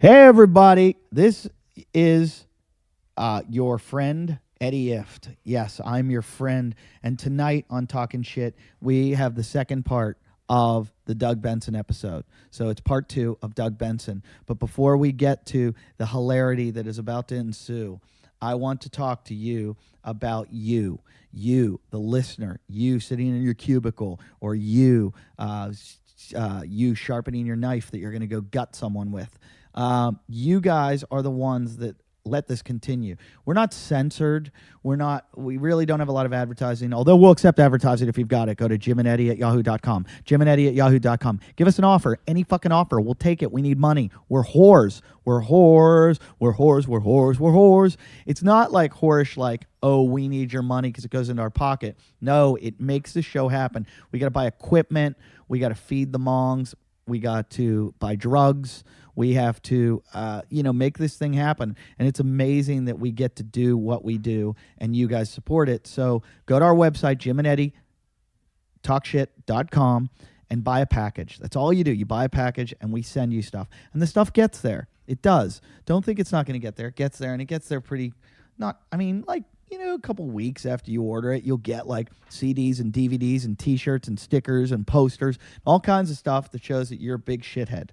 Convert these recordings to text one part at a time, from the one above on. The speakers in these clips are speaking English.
Hey, everybody. This is your friend, Eddie Ift. Yes, I'm your friend. And tonight on Talking Shit, we have the second part of the Doug Benson episode. So it's part 2 of Doug Benson. But before we get to the hilarity that is about to ensue, I want to talk to you about you, the listener, you sitting in your cubicle, or you sharpening your knife that you're going to go gut someone with. You guys are the ones that let this continue. We're not censored. We really don't have a lot of advertising, although we'll accept advertising if you've got it. Go to jimandeddy@yahoo.com. jimandeddy@yahoo.com. Give us an offer. Any fucking offer. We'll take it. We need money. We're whores. We're whores. We're whores. We're whores. We're whores. It's not like whorish, like, oh, we need your money because it goes into our pocket. No, it makes the show happen. We got to buy equipment. We got to feed the mongs. We got to buy drugs. We have to, make this thing happen. And it's amazing that we get to do what we do and you guys support it. So go to our website, jimandeddytalkshit.com, and buy a package. That's all you do. You buy a package and we send you stuff. And the stuff gets there. It does. Don't think it's not going to get there. It gets there, and it gets there a couple weeks after you order it, you'll get like CDs and DVDs and T-shirts and stickers and posters, all kinds of stuff that shows that you're a big shithead,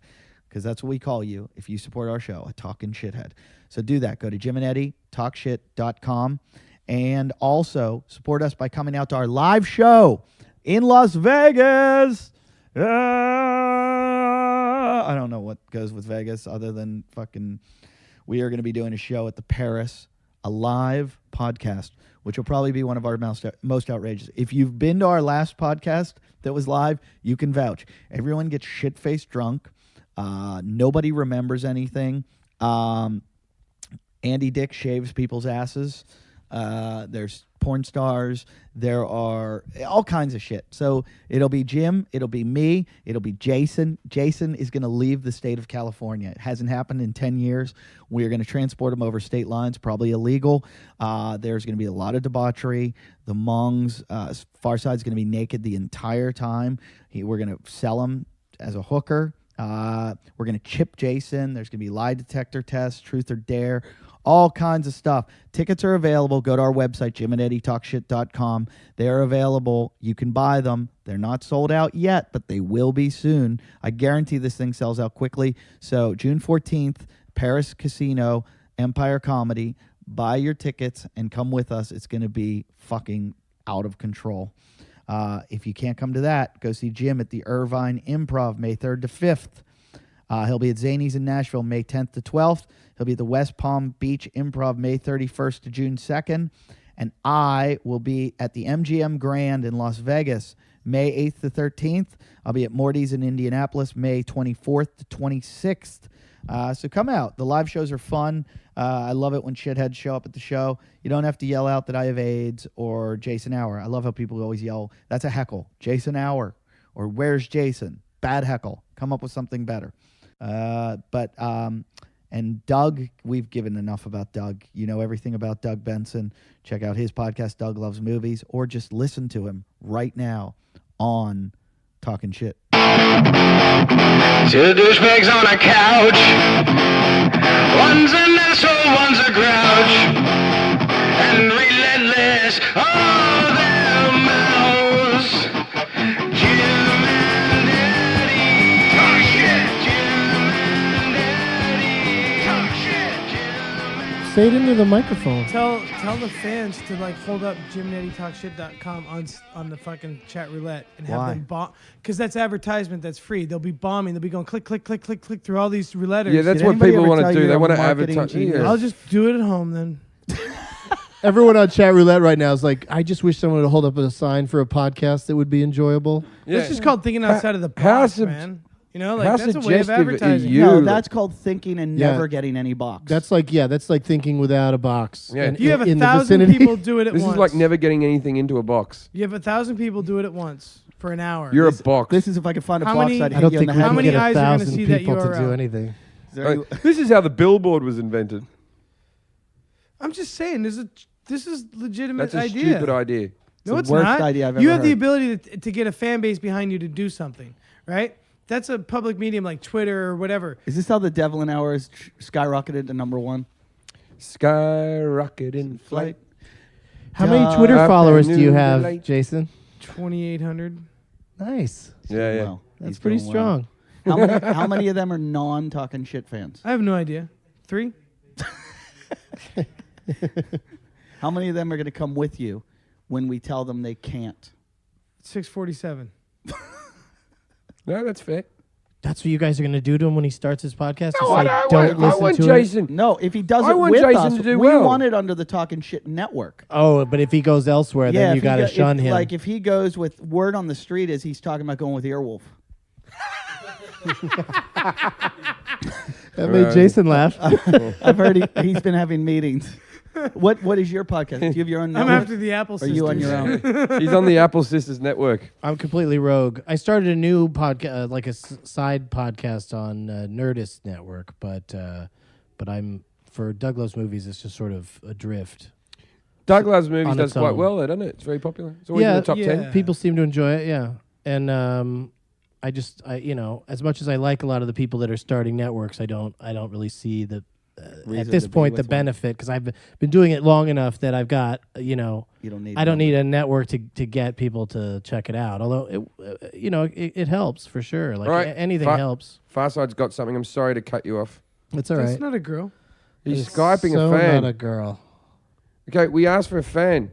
because that's what we call you if you support our show, a talking shithead. So do that. Go to jimandeddytalkshit.com, and also support us by coming out to our live show in Las Vegas. I don't know what goes with Vegas other than fucking we are going to be doing a show at the Paris, a live podcast, which will probably be one of our most outrageous. If you've been to our last podcast that was live, you can vouch. Everyone gets shit-faced drunk. Nobody remembers anything. Andy Dick shaves people's asses. There's porn stars. There are all kinds of shit. So it'll be Jim. It'll be me. It'll be Jason. Jason is going to leave the state of California. It hasn't happened in 10 years. We're going to transport him over state lines, probably illegal. There's going to be a lot of debauchery. The Mongs, Farside's going to be naked the entire time. We're going to sell him as a hooker. We're going to chip Jason. There's going to be lie detector tests, truth or dare, all kinds of stuff. Tickets are available. Go to our website, jimandeddytalkshit.com. They're available. You can buy them. They're not sold out yet, but they will be soon. I guarantee this thing sells out quickly. So June 14th, Paris Casino, Empire Comedy. Buy your tickets and come with us. It's going to be fucking out of control. If you can't come to that, go see Jim at the Irvine Improv, May 3rd to 5th. He'll be at Zany's in Nashville, May 10th to 12th. He'll be at the West Palm Beach Improv, May 31st to June 2nd. And I will be at the MGM Grand in Las Vegas, May 8th to 13th. I'll be at Morty's in Indianapolis, May 24th to 26th. So come out. The live shows are fun. I love it when shitheads show up at the show. You don't have to yell out that I have AIDS or Jason Hour. I love how people always yell, that's a heckle. Jason Hour. Or where's Jason? Bad heckle. Come up with something better. And Doug, we've given enough about Doug. You know everything about Doug Benson. Check out his podcast, Doug Loves Movies, or just listen to him right now on Talking Shit. Two douchebags on a couch. One's an asshole, one's a grouch. And relentless, all their mouths. Jim and Eddie talk shit. Jim and Eddie talk shit. Say it into the microphone. Tell the fans to hold up jimandeddytalkshit.com on the fucking chat roulette and have them bomb, because that's advertisement that's free. They'll be bombing. They'll be going click click click click click through all these rouletters. Yeah, that's what people want to do. They want to advertise. Yeah. I'll just do it at home then. Everyone on chat roulette right now is like, I just wish someone would hold up a sign for a podcast that would be enjoyable. Yeah. It's just called thinking outside of the box, man. You know, how that's a way of suggestive are advertising. you? No, that's called thinking and Yeah. never getting any box. That's like thinking without a box. Yeah. You have in the 1,000 vicinity. people do it at This once. is like never getting anything into a box. You have 1,000 people do it at once for an hour. You're a box. This is if I could find a How box, many- I'd I hit don't you in think the we head. How can many get eyes are gonna 1,000 see that people to URL? do anything. Is there any- This is how the billboard was invented. I'm just saying, this is legitimate That's a idea. stupid idea. No, the it's worst not. idea I've You ever have the heard. ability to get a fan base behind you to do something, right? That's a public medium like Twitter or whatever. Is this how the Devlin Hour is skyrocketed to number one? Skyrocket in flight. How many Twitter followers do you have, Delight. Jason? 2,800. Nice. Yeah. Well, That's he's pretty doing well. strong. How many of them are non-talking shit fans? I have no idea. 3? How many of them are going to come with you when we tell them they can't? 647. No, that's fair. That's what you guys are going to do to him when he starts his podcast? No, Just say, I don't listen want to it? Jason. No, if he does I it want with Jason us, to do we well. want it under the Talking Shit Network. Oh, but if he goes elsewhere, then if you he got to go- shun him. Like if he goes with word on the street is he's talking about going with Earwolf. That made Jason laugh. I've heard he's been having meetings. What is your podcast? Do you have your own I'm network? after the Apple Are Sisters. you on your own? He's on the Apple Sisters Network. I'm completely rogue. I started a new podcast, like a side podcast on Nerdist Network, but I'm for Doug Loves Movies. It's just sort of adrift. Doug Loves Movies On does its quite own. well, doesn't it? It's very popular. It's always in the top 10. People seem to enjoy it. Yeah, and I as much as I like a lot of the people that are starting networks, I don't really see the Reason at this to be point the with one. benefit, because I've been doing it long enough that I've got You don't need. I don't need a network to get people to check it out. Although it helps for sure. Like All right. anything helps. Farside's got something. I'm sorry to cut you off. It's all That's right. not a girl. He's It's Skyping so a fan. Not a girl. Okay, we asked for a fan.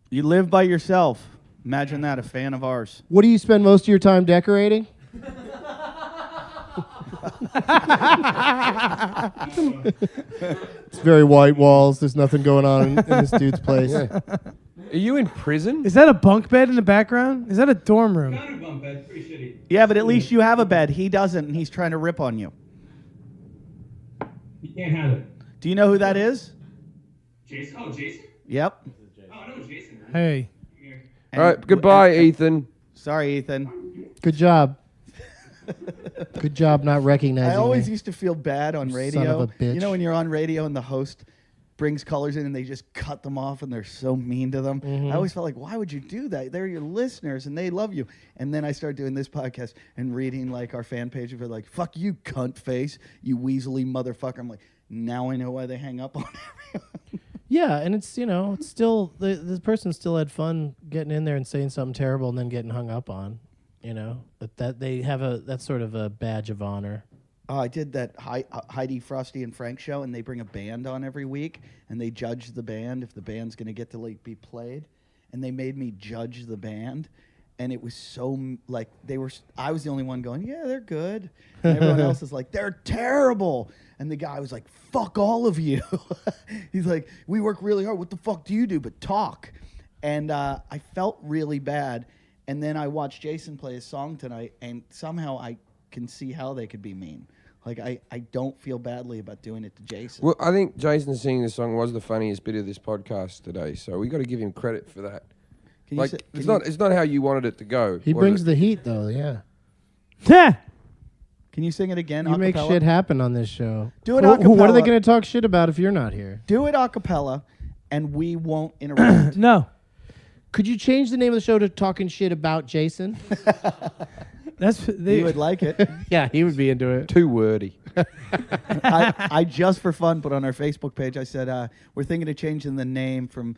You live by yourself. Imagine that, a fan of ours. What do you spend most of your time decorating? It's very white walls. There's nothing going on in this dude's place. Yeah. Are you in prison? Is that a bunk bed in the background? Is that a dorm room? Counter bunk bed, pretty shitty. Yeah, but at least you have a bed. He doesn't, and he's trying to rip on you. You can't have it. Do you know who that is? Jason? Oh, Jason? Yep. Oh, I know who Jason is. Hey. All right, goodbye, Ethan. Sorry, Ethan. Good job. Good job not recognizing I always me. used to feel bad on You radio. son of a bitch. You know when you're on radio and the host brings callers in and they just cut them off and they're so mean to them. Mm-hmm. I always felt like, why would you do that? They're your listeners and they love you. And then I started doing this podcast and reading like our fan page of it, like, fuck you, cunt face, you weaselly motherfucker. I'm like, now I know why they hang up on everyone. Yeah, and it's it's still the person still had fun getting in there and saying something terrible and then getting hung up on. That they have that's sort of a badge of honor. I did that Heidi, Frosty, and Frank show, and they bring a band on every week, and they judge the band if the band's going to get to be played, and they made me judge the band, and it was so I was the only one going, yeah, they're good, and everyone else is like, they're terrible, and the guy was like, fuck all of you. He's like, we work really hard. What the fuck do you do but talk? And I felt really bad, and then I watched Jason play his song tonight, and somehow I can see how they could be mean. Like, I don't feel badly about doing it to Jason. Well, I think Jason singing the song was the funniest bit of this podcast today, so we got to give him credit for that. Can you Like, say- it's can not it's not how you wanted it to go. He was brings it? the heat, though. Yeah, Can you sing it again? you make acapella? shit happen on this show. Do it What are they acapella. going to talk shit about if you're not here? Do it a cappella, and we won't interrupt. No. Could you change the name of the show to "Talking Shit About Jason"? You would like it. Yeah, he would be into it. Too wordy. I just for fun put on our Facebook page, I said, we're thinking of changing the name from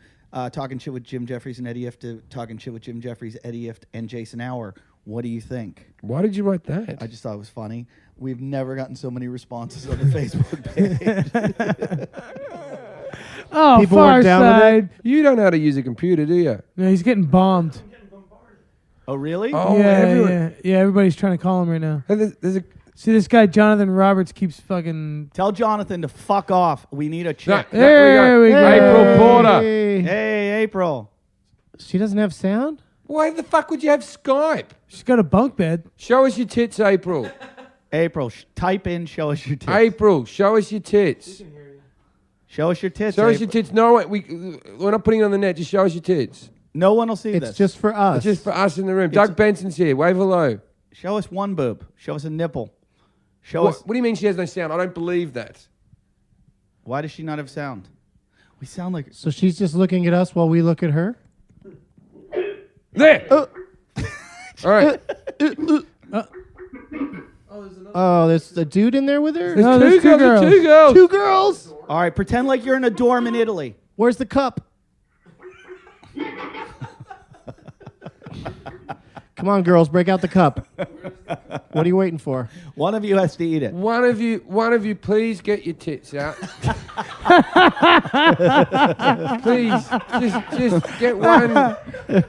Talking Shit with Jim Jeffries and Eddie Ift to Talking Shit with Jim Jeffries, Eddie Ift, and Jason Hour. What do you think? Why did you write that? I just thought it was funny. We've never gotten so many responses on the Facebook page. Oh, People Far weren't down with Side. You don't know how to use a computer, do you? No, he's getting bombed. Oh, really? Oh, yeah, everyone. yeah. Everybody's trying to call him right now. Hey, there's a See, this guy, Jonathan Roberts, keeps fucking... Tell Jonathan to fuck off. We need a chick. There we go. April Porter. Hey, April. She doesn't have sound? Why the fuck would you have Skype? She's got a bunk bed. Show us your tits, April. April, type in, show us your tits. April, show us your tits. Show us your tits. Show us your April. tits. No, we're not putting it on the net. Just show us your tits. No one will see It's this. just for us. It's just for us in the room. Doug Benson's here. Wave hello. Show us one boob. Show us a nipple. Show us. What do you mean she has no sound? I don't believe that. Why does she not have sound? We sound like. So she's just looking at us while we look at her? There. All right. Oh, there's the dude in there with her. No, there's two girls. Two girls. Two girls. All right, pretend like you're in a dorm in Italy. Where's the cup? Come on, girls, break out the cup. What are you waiting for? One of you has to eat it. One of you, please get your tits out. Please, just get one.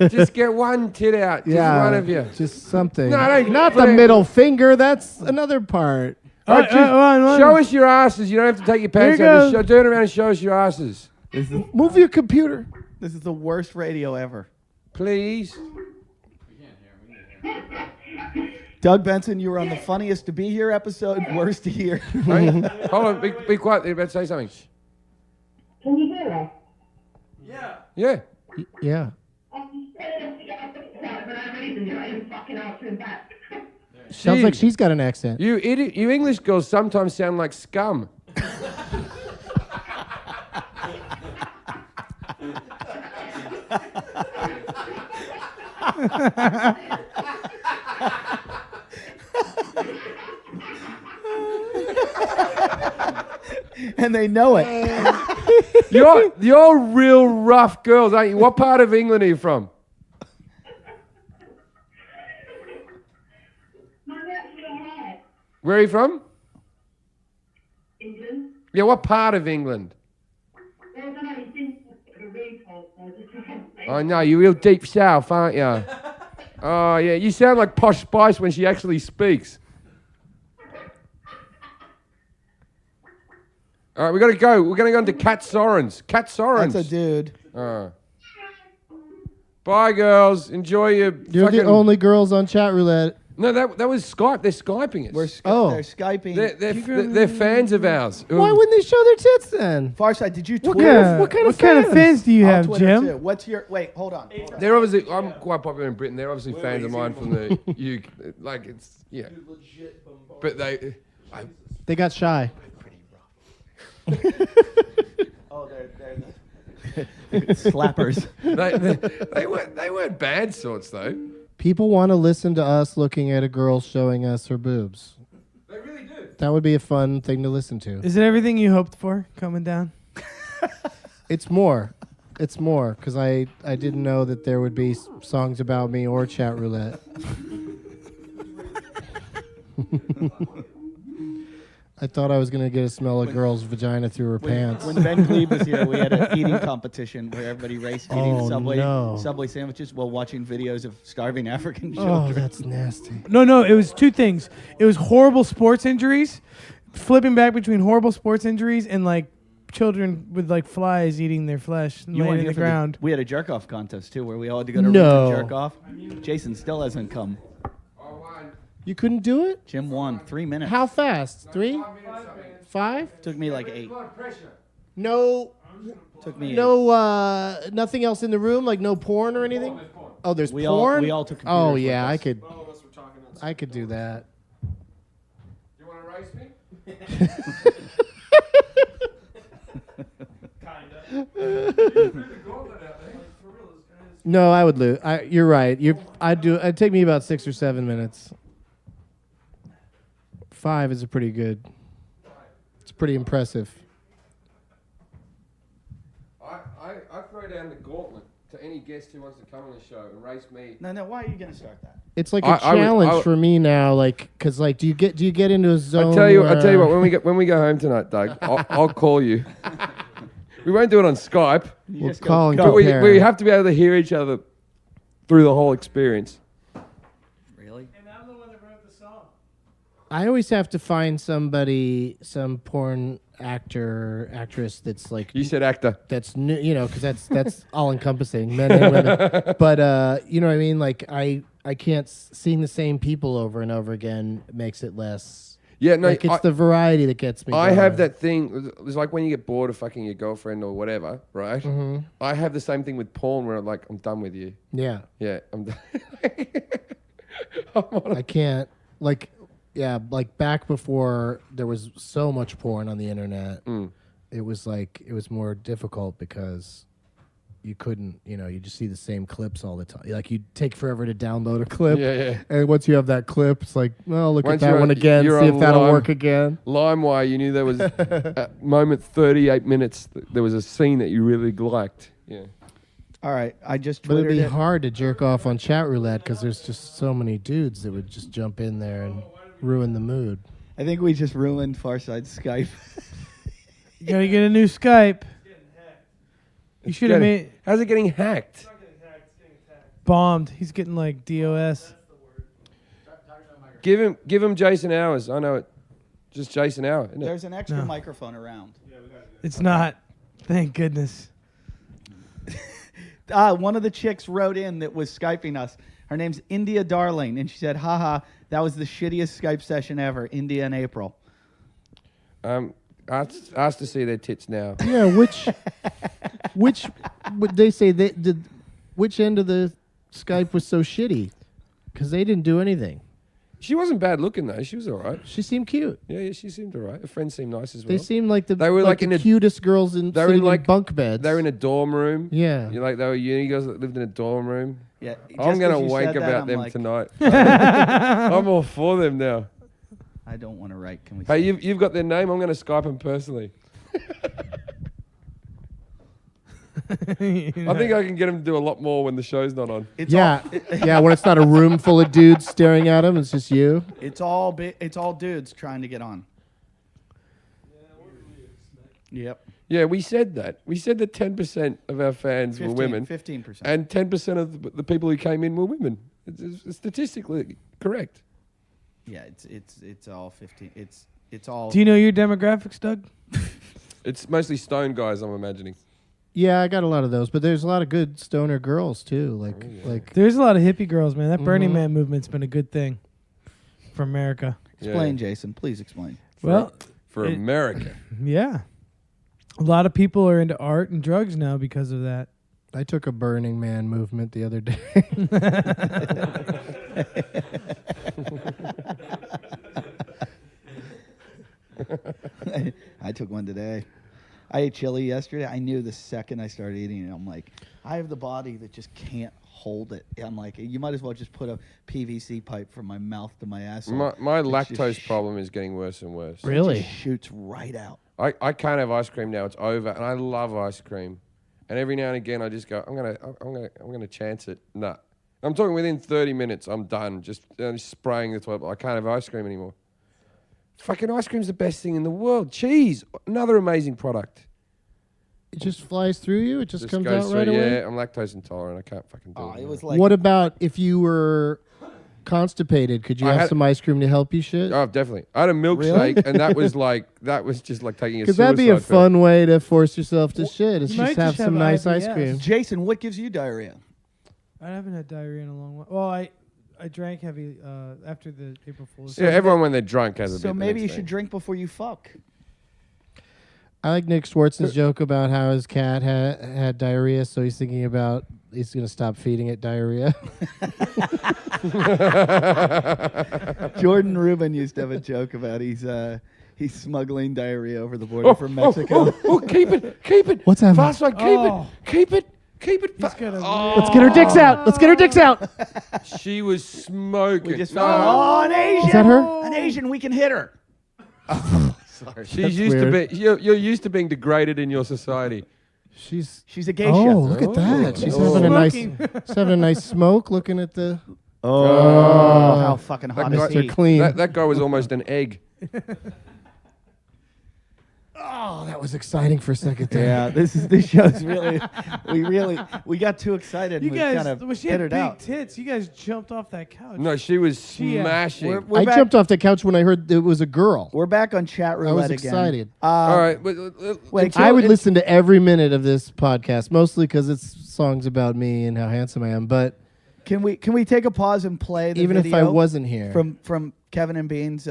Just get one tit out. Just one of you. Just something. No, don't Not put the it- middle finger. That's another part. Show us your asses. You don't have to take your pants Here off. you Just turn around and show us your asses, Move your computer. This is the worst radio ever. please. Doug Benson, you were on the Funniest to Be Here episode, worst to hear. Hey, hold on. Be quiet. They're about to say something. Can you hear us? Yeah. Yeah. I'm saying for no reason, you're not even fucking answering back. Sounds like she's got an accent. You idiot. You English girls sometimes sound like scum. And they know it. You're real rough girls, aren't you? What part of England are you from? I'm actually alright. Where are you from? England. Yeah, what part of England? Well, I don't know, you seem like a recall, so I just can't say. I know, you're real deep south, aren't you? Oh, yeah, you sound like Posh Spice when she actually speaks. All right, we got to go. We're going to go into Cat Sorens. Cat Sorens. That's a dude. Bye, girls. Enjoy your You're fucking... the only girls on chat roulette. No, that was Skype. They're Skyping us. They're Skyping. They're fans of ours. Why wouldn't they show their tits then? Farside, did you What Twitter? what kind of fans do you I'll have, Twitter Jim? too. What's your... Wait, hold on. They're obviously... I'm quite popular in Britain. They're obviously fans of mine from the UK. Like, it's... Yeah. But they... They got shy. Oh, they're the slappers. they weren't bad sorts, though. People want to listen to us looking at a girl showing us her boobs. They really do. That would be a fun thing to listen to. Is it everything you hoped for coming down? It's more. It's more because I didn't know that there would be songs about me or chat roulette. I thought I was going to get a smell of girl's vagina through her pants. When Ben Glebe was here, we had an eating competition where everybody raced eating Oh, no. Subway sandwiches while watching videos of starving African Oh, children. that's nasty. No, it was two things. It was horrible sports injuries, flipping back between horrible sports injuries and like children with like flies eating their flesh and You laying weren't in here the for ground. we had a jerk off contest too, where we all had to go to No. jerk off. Jason still hasn't come. You couldn't do it? Jim won 3 minutes. How fast? 3? 5? Took me like 8. No, Took me 8. no, nothing else in the room, like no porn or anything. Oh, there's We porn. all took computers Oh with yeah, us. I could do that. You want to race me? No, I would lose. You're right. It'd take me about 6 or 7 minutes. 5 is a pretty good. It's pretty impressive. I throw down the gauntlet to any guest who wants to come on the show and race me. No, why are you going to start that? It's like a I would- challenge for me now, like, cause like, do you get into a zone? I tell you what. where- When we go home tonight, Doug, I'll call you. We won't do it on Skype, You We'll just call and go. but we compare. have to be able to hear each other through the whole experience. Really? And I'm the one that wrote the song. I always have to find somebody, some porn actor, actress that's like You said actor. that's new, because that's all encompassing, men and women. But you know what I mean? Like I can't seeing the same people over and over again makes it less. Yeah, no, Like it's the variety that gets me. I going. have that thing. It's like when you get bored of fucking your girlfriend or whatever, right? Mm-hmm. I have the same thing with porn where I'm like, I'm done with you. Yeah, Yeah, I'm done. I can't like. Yeah, like back before there was so much porn on the internet, Mm. it was more difficult because you couldn't, you just see the same clips all the time. Like you take forever to download a clip. Yeah. And once you have that clip, it's like, well, look Once at that you're one on- again, you're see on if that'll Lime. work again. LimeWire, you knew there was at moment 38 minutes. There was a scene that you really liked. Yeah. All right, I just But it'd Twittered be it. hard to jerk off on chat roulette because there's just so many dudes that would just jump in there and ruin the mood. I think we just ruined Farside Skype. You gotta get a new Skype. You should have made How's it getting hacked? bombed. He's getting like DOS. Give him Jason Hours. I know it. Just Jason Hour. Isn't it? There's an extra No. microphone around. It's not. Thank goodness. One of the chicks wrote in that was Skyping us. Her name's India Darling, and she said, haha, that was the shittiest Skype session ever, India and April. Asked to see their tits now. Yeah, which would they say which end of the Skype was so shitty? Because they didn't do anything. She wasn't bad looking though. She was all right. She seemed cute. Yeah, she seemed all right. Her friends seemed nice as well. They seemed like They were like the in a- cutest girls in they were sitting in, like- bunk beds. They were in a dorm room. Yeah. You like they were uni girls that lived in a dorm room. Yeah, I'm just gonna 'cause you wank said that, about I'm them like, tonight. I'm all for them now. I don't want to write. Can we? Hey, you've got their name. I'm gonna Skype them personally. I think I can get them to do a lot more when the show's not on. It's yeah, all, yeah. When it's not a room full of dudes staring at them, it's just you. it's all dudes trying to get on. Yep. Yeah, we said that. We said that 10% of our fans were women, 15%. and 10% of the people who came in were women. It's statistically correct. Yeah, it's all 15. It's all. Do you know your demographics, Doug? It's mostly stone guys, I'm imagining. Yeah, I got a lot of those, but there's a lot of good stoner girls too. Like There's a lot of hippie girls, man. That Burning Man movement's been a good thing for America. Explain, Jason. Please explain. Well, For it- America. yeah. A lot of people are into art and drugs now because of that. I took a Burning Man movement the other day. I took one today. I ate chili yesterday. I knew the second I started eating it, I'm like, I have the body that just can't hold it. I'm like, you might as well just put a PVC pipe from my mouth to my asshole. My It just lactose problem is getting worse and worse. Really? Just shoots right out. I can't have ice cream now. It's over, and I love ice cream. And every now and again, I just go, I'm gonna chance it. Nah, I'm talking within 30 minutes, I'm done. Just spraying the toilet. I can't have ice cream anymore. Fucking ice cream's the best thing in the world. Cheese, another amazing product. It just flies through you. It just comes goes out right through. away. Yeah, I'm lactose intolerant. I can't fucking do Oh, it. it was like What about if you were constipated? Could you I have had- some ice cream to help you shit? Oh, definitely. I had a milkshake, and that was just like taking a Because suicide that'd be a pill. fun way to force yourself to shit. Is You just might have just some have nice ice IBS. cream. Jason, what gives you diarrhea? I haven't had diarrhea in a long while. Well, I drank heavy after the April Fool's. Yeah, everyone when they're drunk has a bit. So the maybe next you day. should drink before you fuck. I like Nick Swartz's joke about how his cat had diarrhea, so he's thinking about he's going to stop feeding it diarrhea. Jordan Rubin used to have a joke about he's smuggling diarrhea over the border from Mexico. Oh, keep it. What's happening? Fast one, Oh. keep it. He's got a Let's get her dicks out. Let's get her dicks out. She was smoking. We just No. found oh, an Asian. Is that her? An Asian, we can hit her. Sorry. She's used weird. to be. You're used to being degraded in your society. She's She's a geisha. oh, look at that. She's having a nice, Smoking. she's having a nice smoke. Looking at the Oh, how fucking hot That is guy- Mr. he? Clean. That guy was almost an egg. Oh, that was exciting for a second there. Yeah, this show's really we got too excited. You and we guys, kind of well, she had petered big out. tits. You guys jumped off that couch. No, she was She, smashing. We're I back, jumped off the couch when I heard it was a girl. We're back on chat roulette was again. excited. All right. Wait, I would listen to every minute of this podcast, mostly because it's songs about me and how handsome I am. But Can we take a pause and play the even if I video wasn't here, from Kevin and Bean's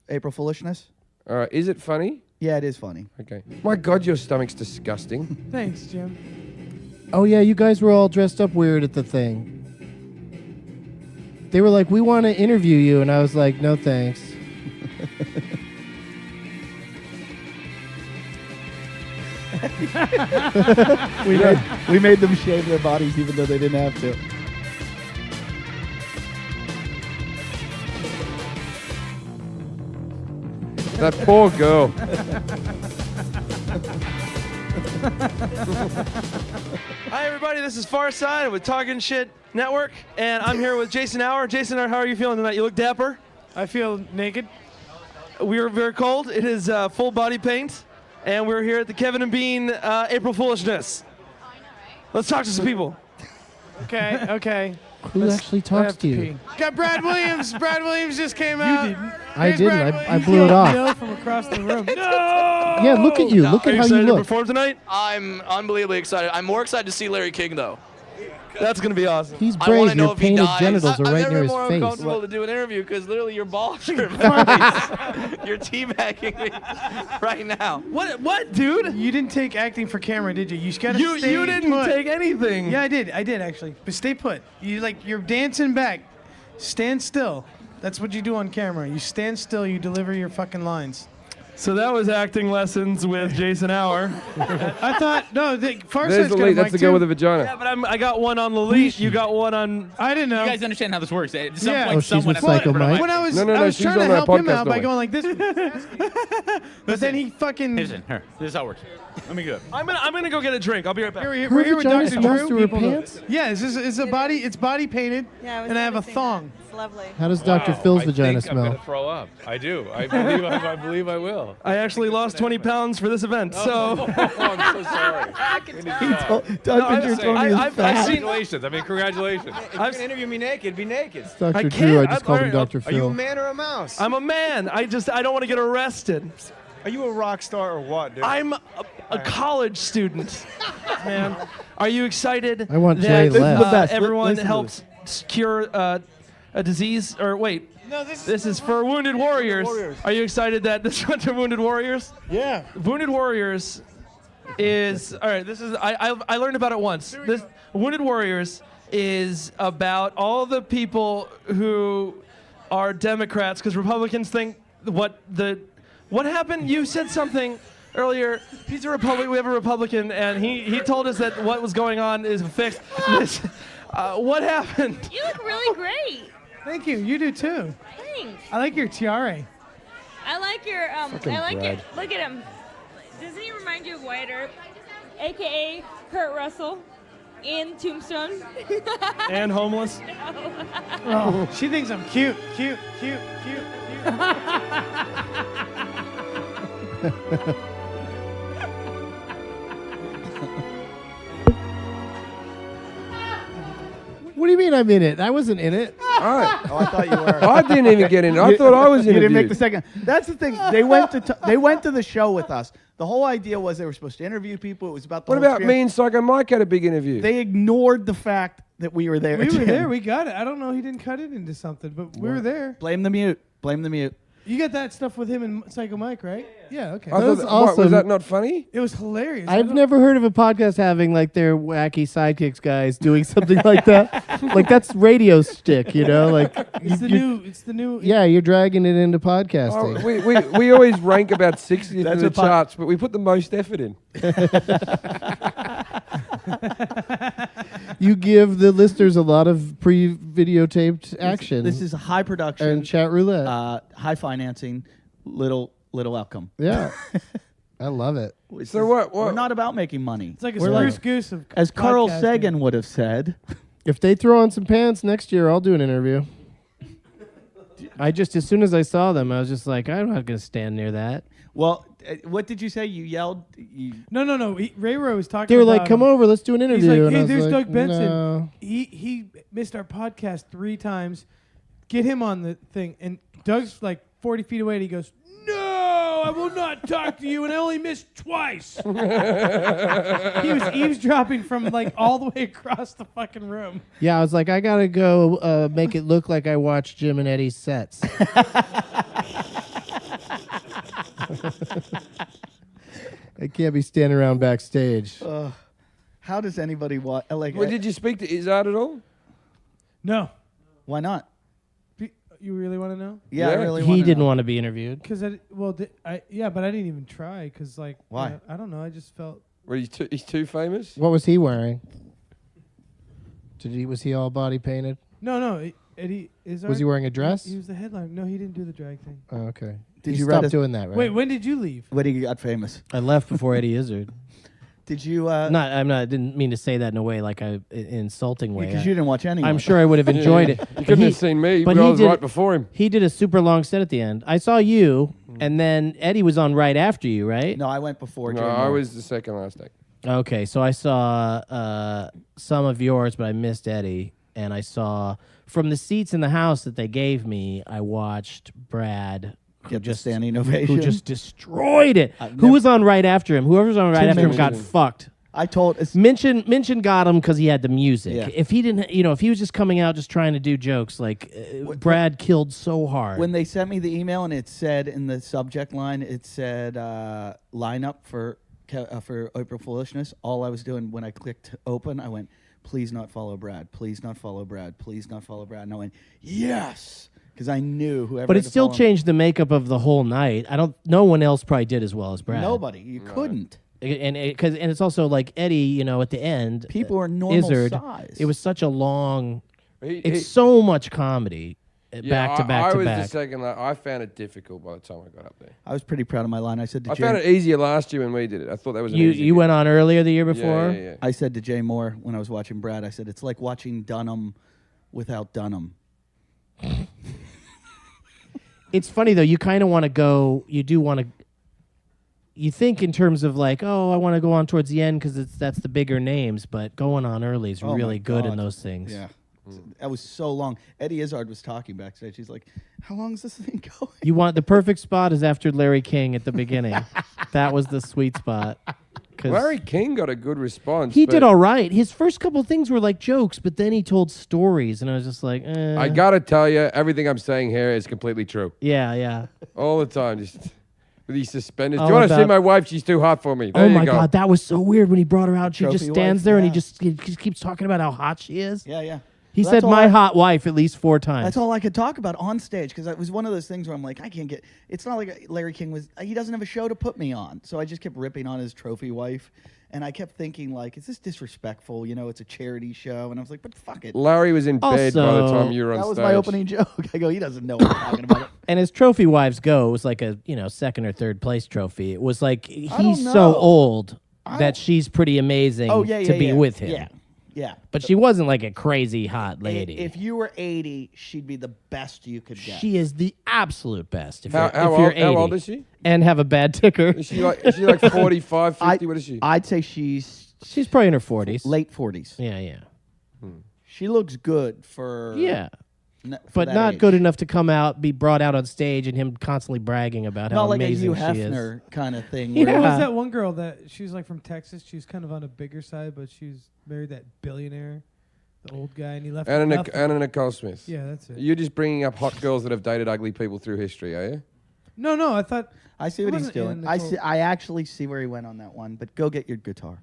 April Foolishness? All right. Is it funny? Yeah, it is funny. Okay. My God, your stomach's disgusting. Thanks, Jim. oh yeah, you guys were all dressed up weird at the thing. They were like, "We want to interview you," and I was like, "No, thanks." We made them shave their bodies even though they didn't have to. That poor girl. Hi, everybody. This is Farside with Talking Shit Network, and I'm here with Jason Hour. Jason, how are you feeling tonight? You look dapper. I feel naked. We are very cold. It is full body paint, and we're here at the Kevin and Bean April Foolishness. Let's talk to some people. Okay. Who actually talks to you? Pee. Got Brad Williams. Brad Williams just came out. You didn't. I didn't. I blew it off. No, from across the room. Yeah, look at you. Look Are at you how you excited to look. perform tonight? I'm unbelievably excited. I'm more excited to see Larry King, though. That's going to be awesome. He's I want brave. to know Your if he painted dies. genitals are I'm right never near his more face. uncomfortable to do an interview because literally your balls are in my face. You're teabagging me right now. What, dude? You didn't take acting for camera, did you? You just gotta You stay didn't put. take anything. Yeah, I did actually. But stay put. You're dancing back. Stand still. That's what you do on camera. You stand still. You deliver your fucking lines. So that was acting lessons with Jason Hour. I thought no. There's Farside's the got a lead. That's mic the girl too. with the vagina. Yeah, but I got one on Lalit. You got one on. I didn't know. You guys understand how this works? At some Yeah. point, Oh, she's someone with has to Psycho put it Mike? When I was, No, I was she's trying to on our help him podcast out by away. going like this, but then he fucking. Listen, here. This is how it works. Let me go. I'm gonna go get a drink. I'll be right back. We're Her here with vagina Dr. smells Drew. through her People know- pants? Yeah, it's a body. It's body painted, and I have a thong. It's lovely. How does Dr. Phil's vagina I'm smell? gonna throw up. I do. I believe I will. I actually lost 20 pounds for this event, so. I'm so sorry. Dr. Drew told me he was I've fat. seen. Congratulations. I mean, congratulations. If you're gonna interview me naked, be naked. Dr. I Drew, can't. I just called him Dr. Are you a Phil. man or a mouse? I'm a man. I don't want to get arrested. Are you a rock star or what, dude? I'm a college student, man. Are you excited? I want that, Jay This is left. the best. Everyone Listen to helps cure a disease. Or wait, No, this is for Wounded Warriors. Are you excited that this went to Wounded Warriors? Yeah. Wounded Warriors is all right. This is I learned about it once. This Wounded Warriors is about all the people who are Democrats because Republicans think what happened. You said something earlier. He's a Republican. We have a Republican, and he told us that what was going on is fixed. What happened? You look really great. Thank you. You do too. Thanks. I like your tiara. I like your I like Brad. it. Look at him. Doesn't he remind you of Wyatt Earp, aka Kurt Russell, in Tombstone? And homeless. Oh, she thinks I'm cute. What do you mean I'm in it? I wasn't in it. All right. Oh, I thought you were. I didn't even get in. I thought I was You interviewed. didn't make the second. That's the thing. They went to the show with us. The whole idea was they were supposed to interview people. It was about the What whole about screen. me and Psycho Mike had a big interview? They ignored the fact that we were there. We were Jim. there. We got it. I don't know. He didn't cut it into something, but we were there. Blame the mute. Blame the mute. You got that stuff with him and Psycho Mike, right? Yeah. Okay. I thought was that, awesome. was that not funny? It was hilarious. I've never heard of a podcast having like their wacky sidekicks guys doing something like that. Like that's radio stick, you know? Like It's the new. It's the new. yeah, you're dragging it into Oh, podcasting. we always rank about 60th in That's the what charts, but we put the most effort in. You give the listeners a lot of pre-videotaped action. This is high production, and chat roulette. high financing, little outcome. Yeah. I love it. So what? We're not about making money. It's like a We're spruce like- goose of. As Carl podcasting. Sagan would have said. If they throw on some pants next year, I'll do an interview. I just, as soon as I saw them, I was just like, I'm not going to stand near that. Well, what did you say? You yelled. No. Ray Roy was talking. They were about like, come him. over, let's do an interview. He's like, And I hey, was there's like, Doug Benson. no. He missed our podcast 3 times. Get him on the thing. And Doug's like 40 feet away, and he goes, "No, I will not talk to you." And I only missed twice. He was eavesdropping from like all the way across the fucking room. Yeah, I was like, I got to go make it look like I watched Jim and Eddie's sets. I can't be standing around backstage. How does anybody watch? Like, Well, did you speak to Izzard at all? No. why not? You really want to know? Yeah, I really He wanna didn't know. want to be interviewed. Because but I didn't even try. Because like, Why? I don't know. I just felt Well, he's too famous. What was he wearing? Was he all body painted? No. Eddie Izzard. Was he wearing a dress? He was the headliner. No, he didn't do the drag thing. Oh, okay. Did He you stopped read doing that, right? Wait, when did you leave? When he got famous. I left before Eddie Izzard. Did you? I didn't mean to say that in a way like an insulting way. Because you didn't watch anyone. I'm sure I would have enjoyed it. You But couldn't have seen me, but I was right before him. He did a super long set at the end. I saw you, and then Eddie was on right after you, right? No, I went before. No, Jay I Moore. was the second last act. Okay, so I saw some of yours, but I missed Eddie. And I saw from the seats in the house that they gave me, I watched Brad. Get the standing ovation. Who just destroyed it. I've Who never- was on right after him? Whoever's on right Tim after him got Minchin. fucked. I told Minchin got him because he had the music. Yeah. If he didn't, if he was just coming out just trying to do jokes, like Brad killed so hard. when they sent me the email and it said in the subject line, it said lineup for April Foolishness. All I was doing when I clicked open, I went, please not follow Brad. Please not follow Brad. Please not follow Brad. And I went, yes, because I knew whoever. But had it to still follow him- changed the makeup of the whole night. No one else probably did as well as Brad. Nobody. You couldn't. And it's also like Eddie, at the end, People are normal Izzard, size. It was such a long. He- It's so much comedy, back to back I to was back. the second. I found it difficult by the time I got up there. I was pretty proud of my line. I said to I Jay, found it easier last year when we did it. I thought that was an easy You went on earlier the year before. Yeah. I said to Jay Moore when I was watching Brad, I said, it's like watching Dunham without Dunham. It's funny though. You kind of want to go. You do want to. You think in terms of like, oh, I want to go on towards the end because that's the bigger names, but going on early is Oh my really good in God. those things. Yeah. That was so long. Eddie Izzard was talking backstage. He's like, how long is this thing going? You want the perfect spot is after Larry King at the beginning. That was the sweet spot. 'Cause Larry King got a good response. he but did all right. His first couple things were like jokes, but then he told stories, and I was just like, I gotta tell you, everything I'm saying here is completely true. yeah. All the time, just with these suspenders. Do All you want to see about- my wife? She's too hot for me. There Oh you my go. God, that was so weird when he brought her out. She just trophy stands wife? there and he Yeah. just keeps talking about how hot she is. Yeah. He That's said all my I- hot wife at least 4 times. That's all I could talk about on stage because it was one of those things where I'm like, I can't get. It's not like Larry King was. He doesn't have a show to put me on, so I just kept ripping on his trophy wife, and I kept thinking like, is this disrespectful? It's a charity show, and I was like, but fuck it. Larry was in bed by the Also- time you were on That was stage. my opening joke. I go, he doesn't know what I'm talking about. And as trophy wives go, it was like a second or third place trophy. It was like don't he's so know. old I that don't- she's pretty amazing Oh yeah, to be with him. Yeah. But she wasn't like a crazy hot lady. If you were 80, she'd be the best you could get. She is the absolute best. If How you're old- 80 how old is she? and have a bad ticker, Is she like 45, 50? What is she? I'd say she's she's probably in her 40s. late 40s. Yeah. She looks good for Yeah. for But that not age. good enough to come out, be brought out on stage, and him constantly bragging about how Not like a amazing Hugh she is. Hefner kind of thing. Yeah. where- What was that one girl that she's like from Texas? She's kind of on a bigger side, but she's married that billionaire, the old guy, and he left. her Anna, nothing. Anna Nicole Smith. Yeah, that's it. You're just bringing up hot girls that have dated ugly people through history, are you? No, I thought. I see It what he's wasn't Anna doing. I Nicole. see. I actually see where he went on that one. But go get your guitar.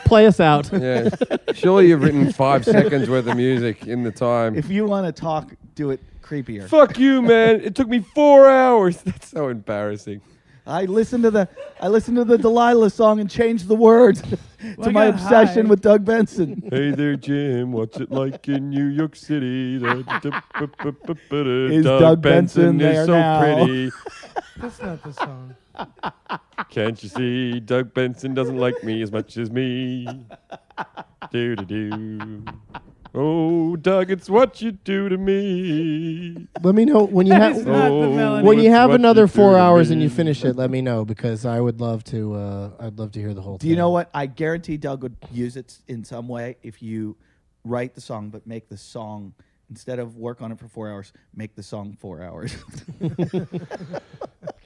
Play us out. Yeah. Surely you've written 5 seconds worth of music in the time. If you want to talk, do it creepier. Fuck you, man. It took me 4 hours. That's so embarrassing. I listened to the Delilah song and changed the words to I my got obsession high. with Doug Benson. Hey there, Jim. What's it like in New York City? Is Doug Benson there is so now? pretty. That's not the song. Can't you see? Doug Benson doesn't like me as much as me. Do do do. Oh, Doug, it's what you do to me. Let me know when you That is have not the melody. when you it's have what another you 4 do to hours and me. you finish it. Let me know because I would love to. I'd love to hear the whole Do thing. you know what? I guarantee Doug would use it in some way if you write the song, but make the song instead of work on it for 4 hours, make the song 4 hours.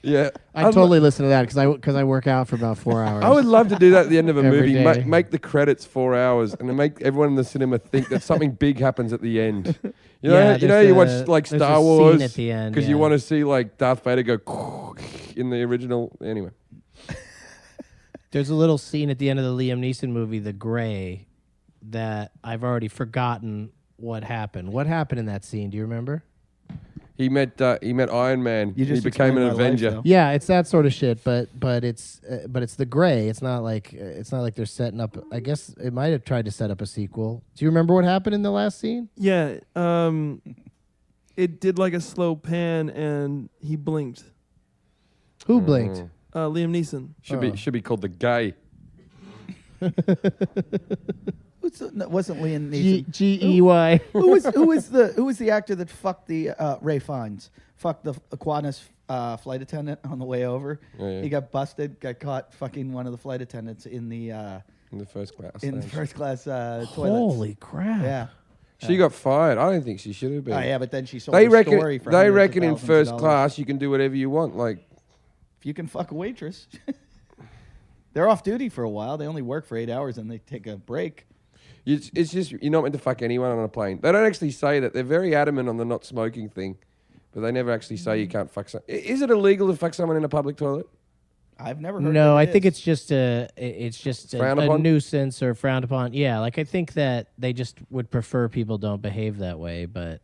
Yeah, I'd totally listen to that because I work out for about 4 hours. I would love to do that at the end of a Every movie. day. Make the credits 4 hours, and then make everyone in the cinema think that something big happens at the end. You know, Yeah, you there's watch a- like there's Star a scene Wars at the end, because you yeah. want to see like Darth Vader go in the original. Anyway, There's a little scene at the end of the Liam Neeson movie, The Gray, that I've already forgotten what happened. What happened in that scene? Do you remember? He met Iron Man. You just he became an explained my life, Avenger. though. Yeah, it's that sort of shit, but it's the gray. It's not like they're setting up. I guess it might have tried to set up a sequel. Do you remember what happened in the last scene? Yeah. It did like a slow pan, and he blinked. Who blinked? Liam Neeson. Should be called the Gay. Wasn't Liam Neeson? Gey. who was the actor that fucked the Ray Fiennes? Fucked the Qantas flight attendant on the way over. Yeah. He got busted. Got caught fucking one of the flight attendants in the first class. in the first class toilets. Holy crap! Yeah. She got fired. I don't think she should have been. Oh, yeah, but then she sold They her reckon. story for They hundreds of reckon in thousands of first dollars. class you can do whatever you want. Like If you can fuck a waitress, they're off duty for a while. They only work for 8 hours and they take a break. it's just you're not meant to fuck anyone on a plane. They don't actually say that. They're very adamant on the not smoking thing, but they never actually say you can't fuck. Is it illegal to fuck someone in a public toilet? I've never heard. No, that I it think is. it's just Frowned a upon? nuisance or frowned upon. Yeah, like I think that they just would prefer people don't behave that way, but